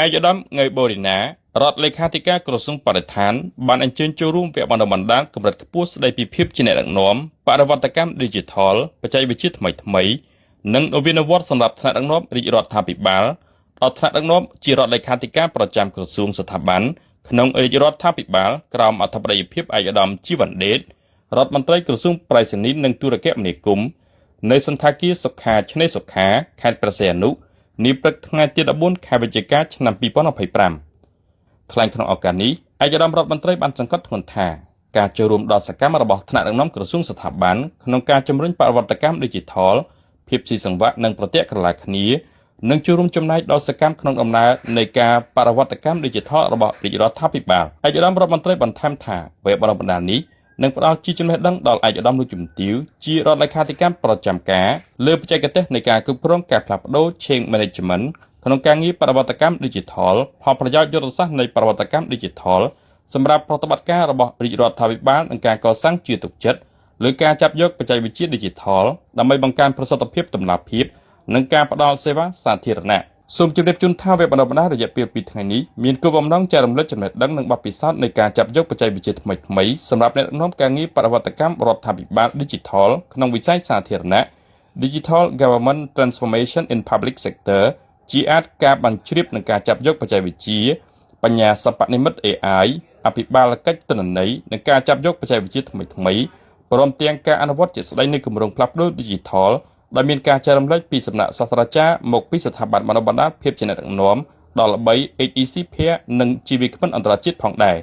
ឯកឧត្តមងើយបូរីណារដ្ឋលេខាធិការក្រសួងបរិស្ថានបានអញ្ជើញចូលរួមវគ្គបណ្ដុះបណ្ដាលកម្រិតខ្ពស់ស្ដីពីភាពជាអ្នកដឹកនាំបរិវត្តកម្ម Digital បច្ចេកវិទ្យាថ្មីៗនិងនវានុវត្តន៍សម្រាប់ថ្នាក់ដឹកនាំរាជរដ្ឋាភិបាលដល់ថ្នាក់ដឹកនាំជារដ្ឋលេខាធិការប្រចាំក្រសួងស្ថាប័នក្នុងរាជរដ្ឋាភិបាលក្រោមអធិបតីភាពឯកឧត្តមជីវ៉ាន់ដេតរដ្ឋមន្ត្រីក្រសួងប្រៃសណីនិងទូរគមនាគមន៍នៅសន្តាគារសុខាឆ្នេរសុខាខេត្តព្រះសីហនុនាព្រឹកថ្ងៃទី14ខែវិច្ឆិកាឆ្នាំ2025ថ្លែងក្នុងឱកាសនេះឯកឧត្តមរដ្ឋមន្ត្រីបានសង្កត់ធ្ងន់ថាការចូលរួមដ៏សកម្មរបស់ថ្នាក់ដឹកនាំក្រសួងស្ថាប័នក្នុងការជំរុញបរិវត្តកម្ម Digital ភាពស៊ីសង្វាក់និងប្រតិក្រឡាគ្នានិងចូលរួមចំណែកដ៏សកម្មក្នុងដំណើរនៃការបរិវត្តកម្ម Digital របស់រាជរដ្ឋាភិបាលឯកឧត្តមរដ្ឋមន្ត្រីបន្ថែមថាវគ្គបណ្ដុះបណ្ដាលនេះនឹងផ្ដល់ជាចំណេះដឹងដល់ឯកឧត្តមលោកជំទាវជារដ្ឋលេខាធិការប្រចាំការលើបច្ចេកទេសនៃការគ្រប់គ្រងការផ្លាស់ប្ដូរ Change Management ក្នុងការងារបរិវត្តកម្ម Digital ផលប្រយោជន៍យុទ្ធសាស្ត្រនៃបរិវត្តកម្ម Digital សម្រាប់ប្រតិបត្តិការរបស់រាជរដ្ឋាភិបាលនិងការកសាងជាទុកចិត្តលើការចាប់យកបច្ចេកវិទ្យា Digital ដើម្បីបង្កើនប្រសិទ្ធភាពតម្លាភាពនិងការផ្ដល់សេវាសាធារណៈសូមជម្រាបជូនថាវគ្គបណ្ដុះបណ្ដាលរយៈពេល2ថ្ងៃនេះមានគោលបំណងចែករំលែកចំណេះដឹងនិងបទពិសោធន៍នៃការចាប់យកបច្ចេកវិទ្យាថ្មីៗសម្រាប់អ្នកដឹកនាំការងារបរិវត្តកម្មរដ្ឋាភិបាល Digital ក្នុងវិស័យសាធារណៈ Digital Government Transformation in Public Sector ជាអាចការបញ្ជ្រាបនឹងការចាប់យកបច្ចេកវិទ្យាបញ្ញាសិប្បនិម្មិត AI អភិបាលកិច្ចទិន្នន័យនិងការចាប់យកបច្ចេកវិទ្យាថ្មីៗព្រមទាំងការអនុវត្តជាក់ស្ដែងនៃគម្រោងផ្លាស់ប្ដូរ Digital ដែលមានការចែករំលែកពីសំណាក់សាស្ត្រាចារ្យមកពីស្ថាប័នបណ្ដុះបណ្ដាលភាពជាអ្នកដឹកនាំដល់ល្បី HEC ភាគនិងជីវគ្មិនអន្តរជាតិផងដែរ